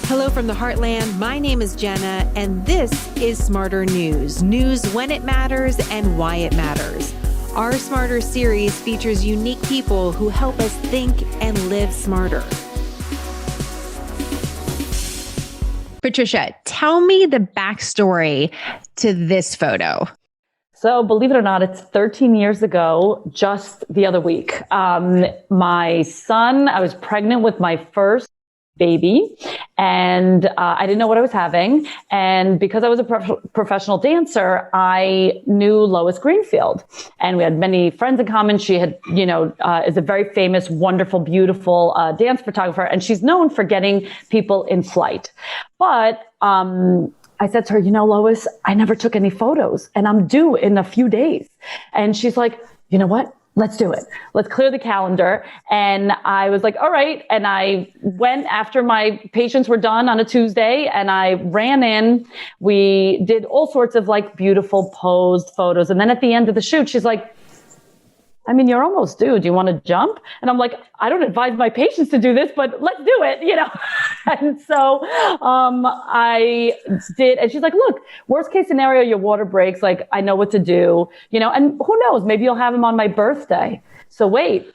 Hello from the Heartland. My name is Jenna, and this is Smarter News. News when it matters and why it matters. Our Smarter series features unique people who help us think and live smarter. Patricia, tell me the backstory to this photo. So believe it or not, it's 13 years ago, just the other week. My son, I was pregnant with my first baby, and I didn't know what I was having. And because I was a professional dancer, I knew Lois Greenfield, and we had many friends in common. She had, is a very famous, wonderful, beautiful dance photographer, and she's known for getting people in flight. But I said to her, Lois, I never took any photos, and I'm due in a few days. And she's like, you know what? Let's do it. Let's clear the calendar. And I was like, all right. And I went after my patients were done on a Tuesday, and I ran in. We did all sorts of beautiful posed photos. And then at the end of the shoot, she's like, you're almost due. Do you want to jump? And I'm like, I don't advise my patients to do this, but let's do it, And so I did. And she's like, look, worst case scenario, your water breaks. I know what to do, and who knows, maybe you'll have him on my birthday. So wait.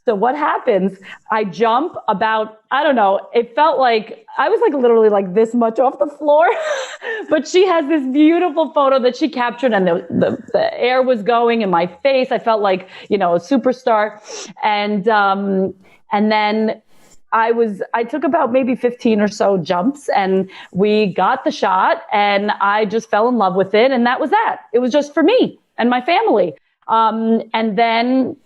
So what happens? I jump about, I don't know, it felt like I was literally this much off the floor, but she has this beautiful photo that she captured, and the air was going in my face. I felt like, a superstar. And then I took about maybe 15 or so jumps, and we got the shot, and I just fell in love with it. And that was that. It was just for me and my family. And then,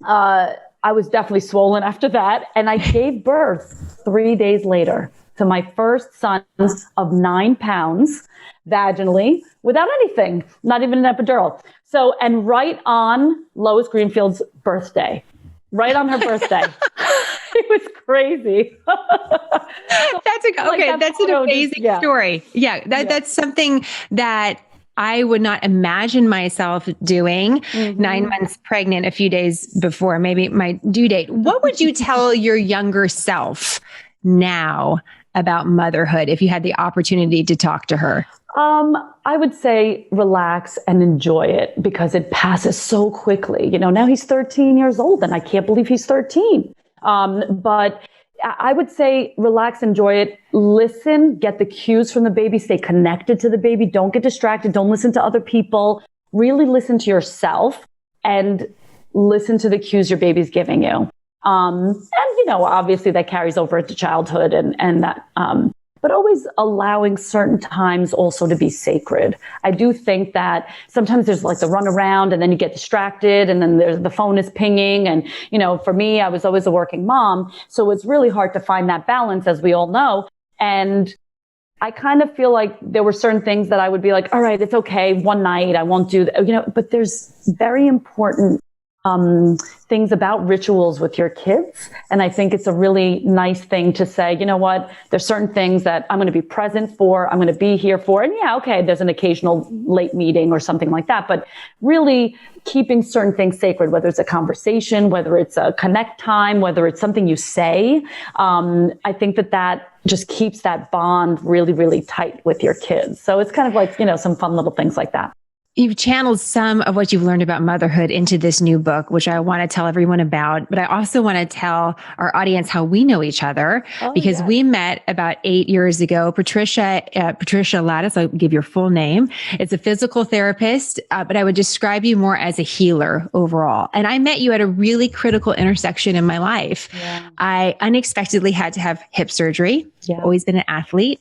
I was definitely swollen after that. And I gave birth 3 days later to my first son of 9 pounds vaginally without anything, not even an epidural. So, and right on Lois Greenfield's birthday, right on her birthday. It was crazy. That's an amazing story. That's something that I would not imagine myself doing 9 months pregnant, a few days before maybe my due date. What would you tell your younger self now about motherhood if you had the opportunity to talk to her? I would say relax and enjoy it, because it passes so quickly. Now he's 13 years old, and I can't believe he's 13. But I would say relax, enjoy it, listen, get the cues from the baby, stay connected to the baby, don't get distracted, don't listen to other people, really listen to yourself and listen to the cues your baby's giving you. And obviously that carries over into childhood and that, but always allowing certain times also to be sacred. I do think that sometimes there's the run around, and then you get distracted, and then the phone is pinging. And, for me, I was always a working mom. So it's really hard to find that balance, as we all know. And I kind of feel like there were certain things that I would be like, all right, it's okay. One night I won't do that, but there's very important things about rituals with your kids. And I think it's a really nice thing to say, you know what, there's certain things that I'm going to be present for, I'm going to be here for. And there's an occasional late meeting or something like that, but really keeping certain things sacred, whether it's a conversation, whether it's a connect time, whether it's something you say. I think that just keeps that bond really, really tight with your kids. So it's kind of some fun little things like that. You've channeled some of what you've learned about motherhood into this new book, which I want to tell everyone about. But I also want to tell our audience how we know each other, because we met about 8 years ago. Patricia Ladis, I'll give your full name. It's a physical therapist, but I would describe you more as a healer overall. And I met you at a really critical intersection in my life. Yeah. I unexpectedly had to have hip surgery. Yeah. Always been an athlete.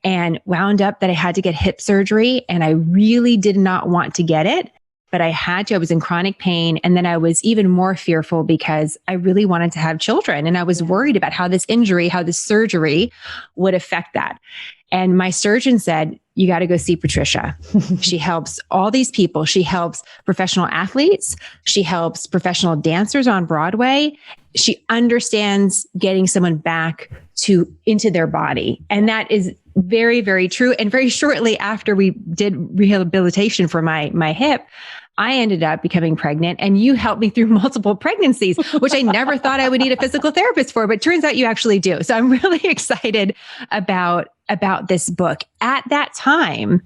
And wound up that I had to get hip surgery, and I really did not want to get it, but I had to. I was in chronic pain. And then I was even more fearful because I really wanted to have children. And I was worried about how this surgery would affect that. And my surgeon said, you got to go see Patricia. She helps all these people. She helps professional athletes. She helps professional dancers on Broadway. She understands getting someone back into their body. And that is very, very true. And very shortly after we did rehabilitation for my hip, I ended up becoming pregnant and you helped me through multiple pregnancies, which I never thought I would need a physical therapist for, but turns out you actually do. So I'm really excited about this book. At that time,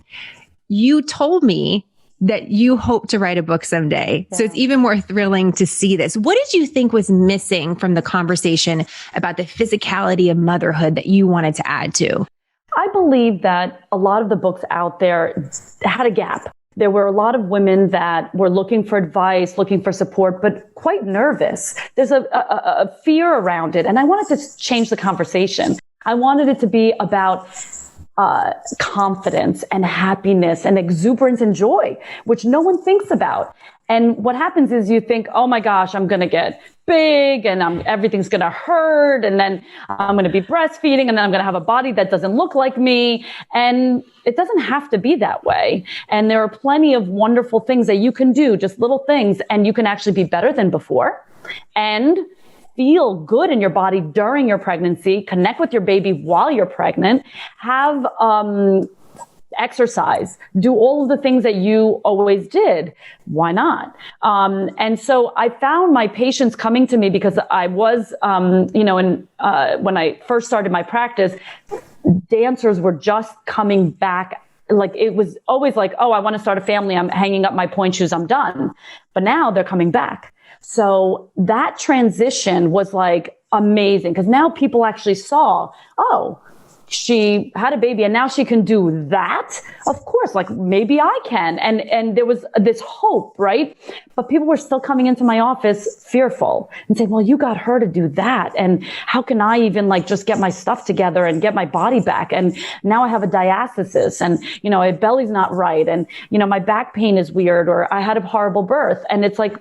you told me that you hope to write a book someday. Yeah. So it's even more thrilling to see this. What did you think was missing from the conversation about the physicality of motherhood that you wanted to add to? I believe that a lot of the books out there had a gap. There were a lot of women that were looking for advice, looking for support, but quite nervous. There's a fear around it. And I wanted to change the conversation. I wanted it to be about confidence and happiness and exuberance and joy, which no one thinks about. And what happens is you think, oh my gosh, I'm going to get big and everything's going to hurt. And then I'm going to be breastfeeding and then I'm going to have a body that doesn't look like me. And it doesn't have to be that way. And there are plenty of wonderful things that you can do, just little things, and you can actually be better than before and feel good in your body during your pregnancy, connect with your baby while you're pregnant, have exercise, do all of the things that you always did. Why not? And so I found my patients coming to me because I was, when I first started my practice, dancers were just coming back. Like it was always like, oh, I want to start a family. I'm hanging up my pointe shoes. I'm done. But now they're coming back. So that transition was like amazing because now people actually saw, oh, she had a baby and now she can do that. Of course, like maybe I can. And there was this hope, right? But people were still coming into my office fearful and saying, well, you got her to do that. And how can I even like just get my stuff together and get my body back? And now I have a diastasis and, my belly's not right. And, my back pain is weird, or I had a horrible birth. And it's like,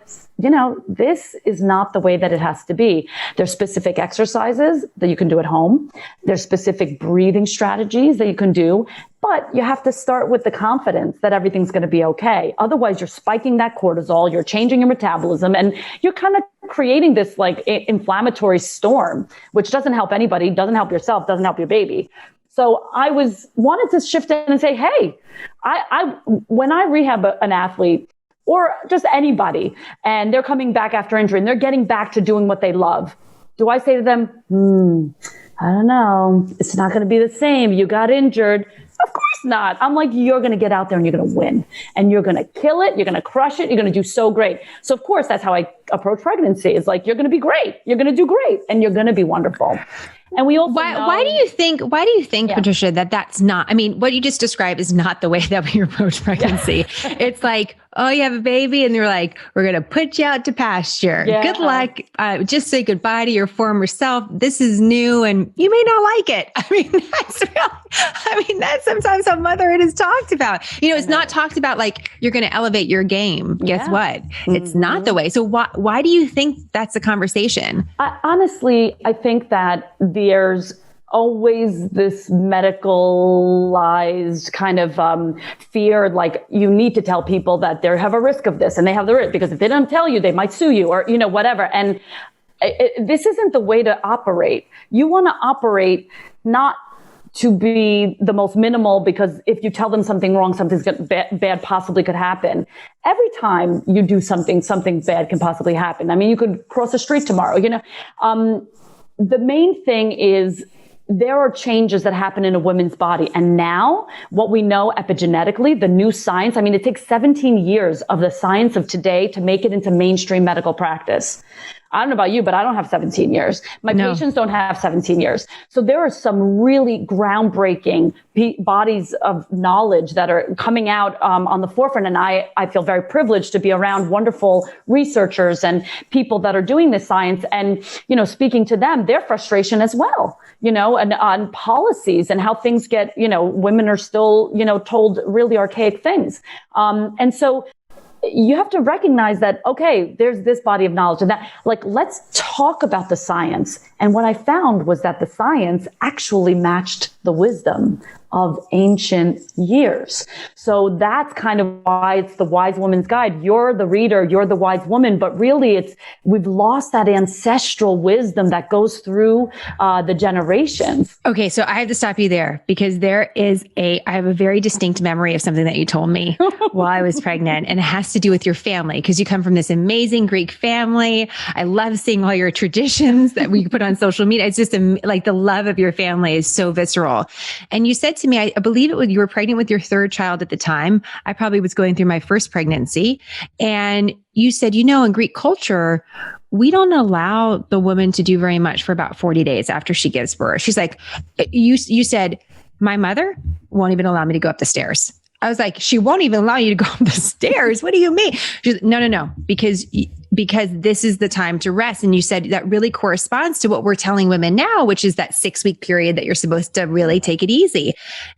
this is not the way that it has to be. There's specific exercises that you can do at home. There's specific breathing strategies that you can do, but you have to start with the confidence that everything's going to be okay. Otherwise, you're spiking that cortisol, you're changing your metabolism, and you're kind of creating this like inflammatory storm, which doesn't help anybody, doesn't help yourself, doesn't help your baby. So I wanted to shift in and say, hey, when I rehab an athlete, or just anybody, and they're coming back after injury and they're getting back to doing what they love, do I say to them, I don't know, it's not going to be the same. You got injured. Of course not. I'm like, you're going to get out there and you're going to win and you're going to kill it. You're going to crush it. You're going to do so great. So of course, that's how I approach pregnancy. It's like, you're going to be great. You're going to do great and you're going to be wonderful. And we also why do you think, yeah, Patricia, that's not, I mean, what you just described is not the way that we approach pregnancy. Yeah. It's like, oh, you have a baby and they're like, we're going to put you out to pasture. Yeah. Good luck. Just say goodbye to your former self. This is new and you may not like it. That's sometimes how motherhood is talked about. It's not talked about like you're going to elevate your game. Guess what? Mm-hmm. It's not the way. So why do you think that's the conversation? Honestly, I think that there's always this medicalized kind of fear, like you need to tell people that they have a risk of this and they have the risk because if they don't tell you, they might sue you or, whatever. And this isn't the way to operate. You want to operate not to be the most minimal, because if you tell them something wrong, something's bad possibly could happen. Every time you do something bad can possibly happen. I mean, you could cross the street tomorrow, The main thing is there are changes that happen in a woman's body. And now what we know epigenetically, the new science, I mean, it takes 17 years of the science of today to make it into mainstream medical practice. I don't know about you, but I don't have 17 years. My patients don't have 17 years. So there are some really groundbreaking bodies of knowledge that are coming out on the forefront. And I feel very privileged to be around wonderful researchers and people that are doing this science and, speaking to them, their frustration as well, and on policies and how things get, women are still, told really archaic things. And so you have to recognize that, okay, there's this body of knowledge and that, like, let's talk about the science. And what I found was that the science actually matched the wisdom of ancient years. So that's kind of why it's the wise woman's guide. You're the reader, you're the wise woman, but really we've lost that ancestral wisdom that goes through the generations. Okay, so I have to stop you there because I have a very distinct memory of something that you told me while I was pregnant, and it has to do with your family because you come from this amazing Greek family. I love seeing all your traditions that we put on social media. It's just like the love of your family is so visceral. And you said to me, I believe you were pregnant with your third child at the time. I probably was going through my first pregnancy. And you said, in Greek culture, we don't allow the woman to do very much for about 40 days after she gives birth. She's like, you said, my mother won't even allow me to go up the stairs. I was like, she won't even allow you to go up the stairs. What do you mean? She's like, no, because this is the time to rest. And you said that really corresponds to what we're telling women now, which is that 6-week period that you're supposed to really take it easy.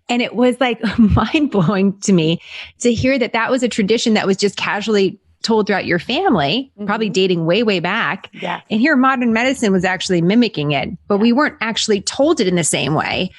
And it was like mind blowing to me to hear that was a tradition that was just casually told throughout your family, probably dating way, way back. Yeah. And here modern medicine was actually mimicking it, but we weren't actually told it in the same way.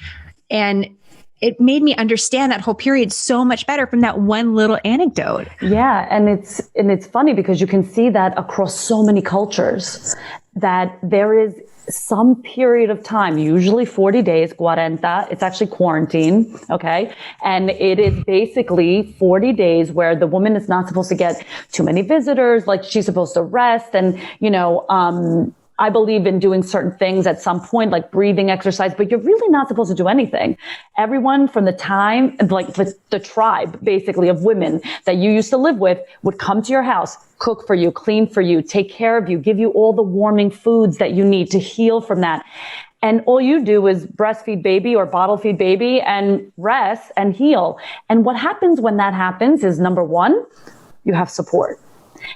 And it made me understand that whole period so much better from that one little anecdote. Yeah. And it's funny because you can see that across so many cultures, that there is some period of time, usually 40 days, 40, it's actually quarantine, okay? And it is basically 40 days where the woman is not supposed to get too many visitors, like she's supposed to rest. And, I believe in doing certain things at some point, like breathing exercise, but you're really not supposed to do anything. Everyone from the time, like the tribe, basically, of women that you used to live with would come to your house, cook for you, clean for you, take care of you, give you all the warming foods that you need to heal from that. And all you do is breastfeed baby or bottle feed baby and rest and heal. And what happens when that happens is, number one, you have support.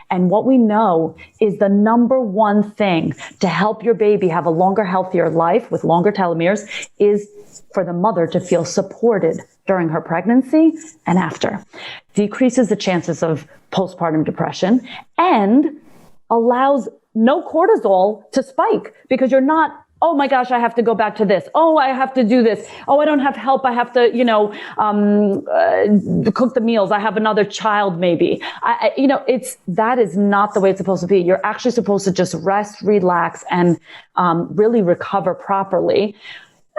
And what we know is the number one thing to help your baby have a longer, healthier life with longer telomeres is for the mother to feel supported during her pregnancy and after. Decreases the chances of postpartum depression and allows no cortisol to spike because you're not, oh my gosh, I have to go back to this. Oh, I have to do this. Oh, I don't have help. I have to, cook the meals. I have another child, maybe. That is not the way it's supposed to be. You're actually supposed to just rest, relax, and really recover properly.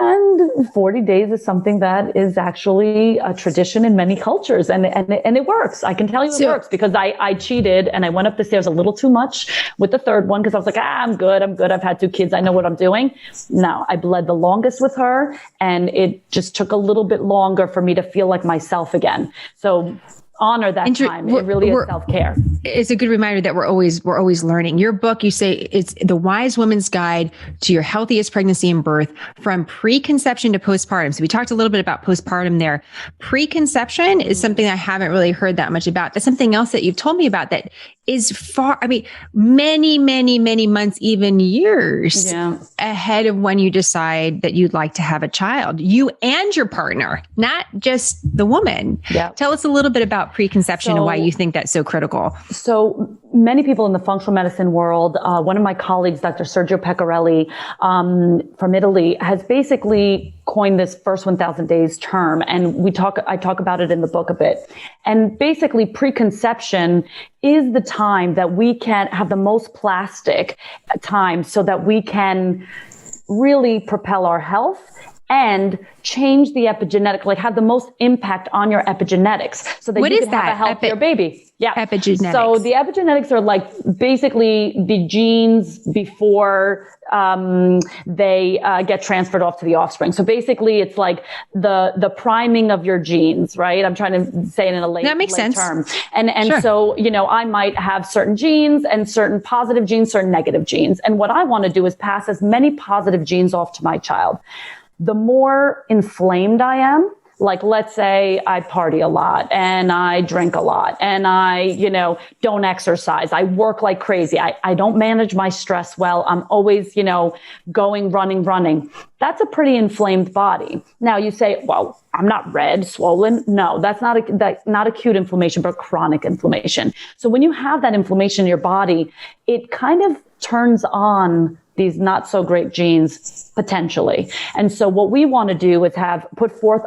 And 40 days is something that is actually a tradition in many cultures. And it works. I can tell you it works because I cheated and I went up the stairs a little too much with the third one because I was like, I'm good. I've had 2 kids. I know what I'm doing. No, I bled the longest with her and it just took a little bit longer for me to feel like myself again. So honor that time. It really is self-care. It's a good reminder that we're always learning. Your book, you say it's the Wise Woman's Guide to Your Healthiest Pregnancy and Birth from Preconception to Postpartum. So we talked a little bit about postpartum there. Preconception is something I haven't really heard that much about. That's something else that you've told me about that is many, many, many months, even years ahead of when you decide that you'd like to have a child. You and your partner, not just the woman. Yeah. Tell us a little bit about preconception and why you think that's so critical. So many people in the functional medicine world, one of my colleagues, Dr. Sergio Pecorelli from Italy, has basically coined this first 1,000 days term. And I talk about it in the book a bit. And basically preconception is the time that we can have the most plastic time so that we can really propel our health and change the epigenetic, like have the most impact on your epigenetics so that you can have a healthier baby. Yeah. Epigenetics. So the epigenetics are like basically the genes before they get transferred off to the offspring. So basically it's like the priming of your genes, right? I'm trying to say it in a lay term. And sure. So, I might have certain genes and certain positive genes, certain negative genes. And what I want to do is pass as many positive genes off to my child. The more inflamed I am, like let's say I party a lot and I drink a lot and I, don't exercise. I work like crazy. I don't manage my stress well. I'm always, going, running. That's a pretty inflamed body. Now you say, well, I'm not red, swollen. No, that's not acute inflammation, but chronic inflammation. So when you have that inflammation in your body, it kind of turns on these not so great genes potentially. And so what we want to do is put forth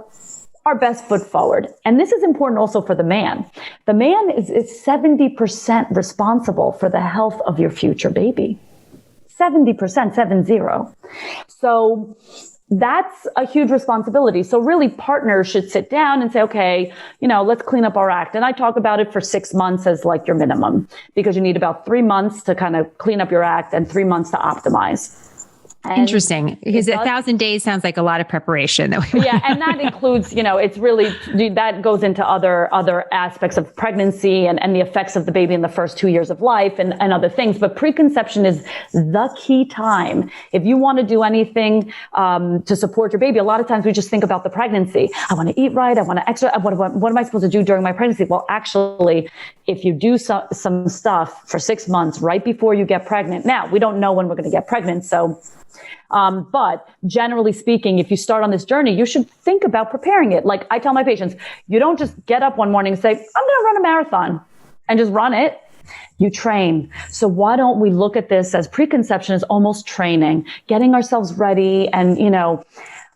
our best foot forward. And this is important also for the man. The man is 70% responsible for the health of your future baby. 70%, 70. So that's a huge responsibility. So really partners should sit down and say, okay, let's clean up our act. And I talk about it for 6 months as like your minimum, because you need about 3 months to kind of clean up your act and 3 months to optimize. And interesting, because 1,000 days sounds like a lot of preparation. Yeah, and that includes, it's really, that goes into other aspects of pregnancy and the effects of the baby in the first 2 years of life and other things. But preconception is the key time. If you want to do anything to support your baby, a lot of times we just think about the pregnancy. I want to eat right. I want to exercise. What am I supposed to do during my pregnancy? Well, actually, if you do some stuff for 6 months right before you get pregnant, now we don't know when we're going to get pregnant, so. But generally speaking, if you start on this journey, you should think about preparing it. Like I tell my patients, you don't just get up one morning and say, I'm going to run a marathon and just run it. You train. So why don't we look at this as preconception is almost training, getting ourselves ready. And,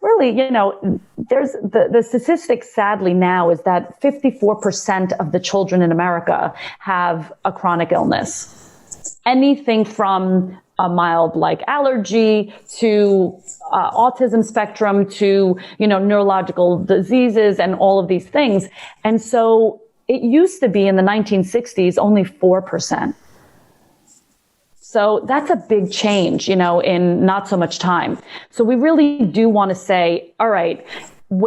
really, there's the statistics sadly now is that 54% of the children in America have a chronic illness. Anything from a mild like allergy to autism spectrum to, neurological diseases and all of these things. And so it used to be in the 1960s, only 4%. So that's a big change, in not so much time. So we really do want to say, all right,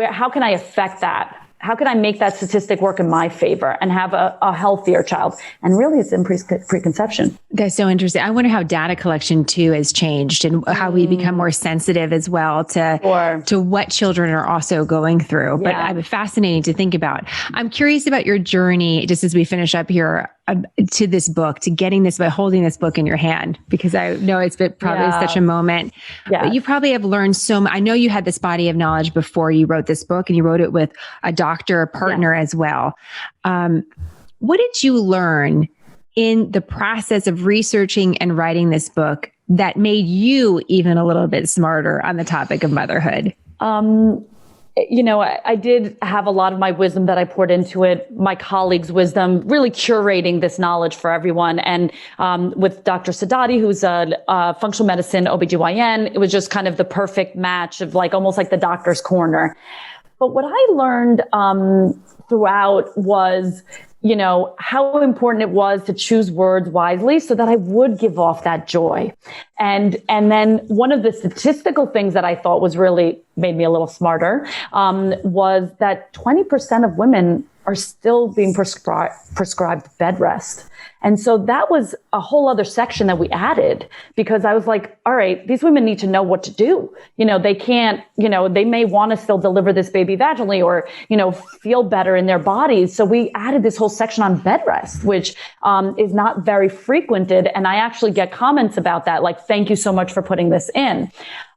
how can I affect that? How can I make that statistic work in my favor and have a healthier child? And really, it's in preconception. That's so interesting. I wonder how data collection too has changed and how we become more sensitive as well to what children are also going through. But it's fascinating to think about. I'm curious about your journey, just as we finish up here, to this book, to getting this, by holding this book in your hand, because I know it's been probably such a moment. Yeah. But you probably have learned so much. I know you had this body of knowledge before you wrote this book, and you wrote it with a doctor, a partner as well. What did you learn in the process of researching and writing this book that made you even a little bit smarter on the topic of motherhood? I did have a lot of my wisdom that I poured into it, my colleagues' wisdom, really curating this knowledge for everyone. And with Dr. Sadaty, who's a functional medicine OBGYN, it was just kind of the perfect match of almost like the doctor's corner. But what I learned throughout was, how important it was to choose words wisely so that I would give off that joy. And then one of the statistical things that I thought was really made me a little smarter was that 20% of women are still being prescribed bed rest. And so that was a whole other section that we added, because I was like, all right, these women need to know what to do. They can't, they may want to still deliver this baby vaginally or, feel better in their bodies. So we added this whole section on bed rest, which is not very frequented. And I actually get comments about that, like, thank you so much for putting this in.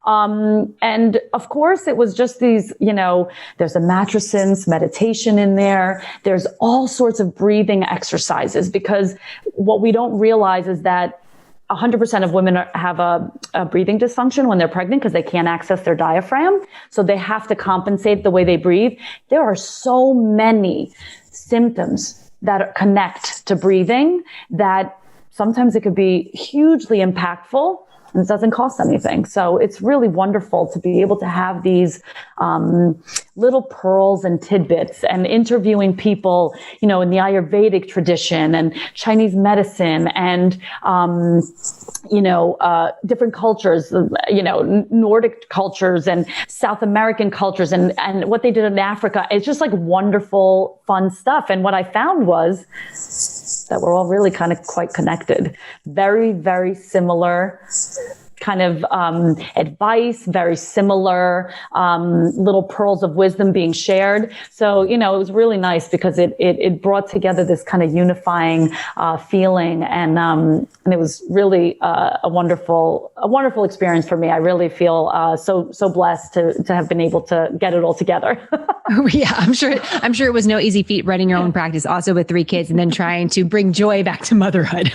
And of course it was just these, there's a matrescence meditation in there. There's all sorts of breathing exercises, because what we don't realize is that 100% of women have a breathing dysfunction when they're pregnant because they can't access their diaphragm. So they have to compensate the way they breathe. There are so many symptoms that connect to breathing that sometimes it could be hugely impactful. And it doesn't cost anything. So it's really wonderful to be able to have these little pearls and tidbits, and interviewing people, in the Ayurvedic tradition and Chinese medicine and, different cultures, Nordic cultures and South American cultures and what they did in Africa. It's just like wonderful, fun stuff. And what I found was that we're all really kind of quite connected. Very, very similar kind of advice, very similar little pearls of wisdom being shared. So, it was really nice because it brought together this kind of unifying feeling, and it was really a wonderful experience for me. I really feel so blessed to have been able to get it all together. Yeah, I'm sure it was no easy feat running your own practice, also with 3 kids, and then trying to bring joy back to motherhood.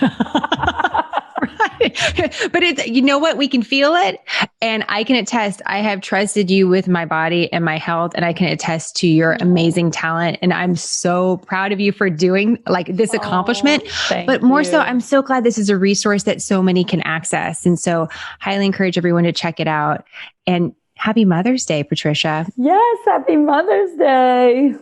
But it's, you know what? We can feel it. And I can attest, I have trusted you with my body and my health, and I can attest to your amazing talent. And I'm so proud of you for doing like this accomplishment. But more so, I'm so glad this is a resource that so many can access. And so highly encourage everyone to check it out. And happy Mother's Day, Patricia. Yes, happy Mother's Day.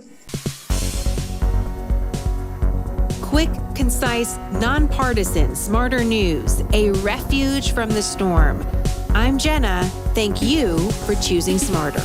Quick, concise, nonpartisan, smarter news, a refuge from the storm. I'm Jenna. Thank you for choosing smarter.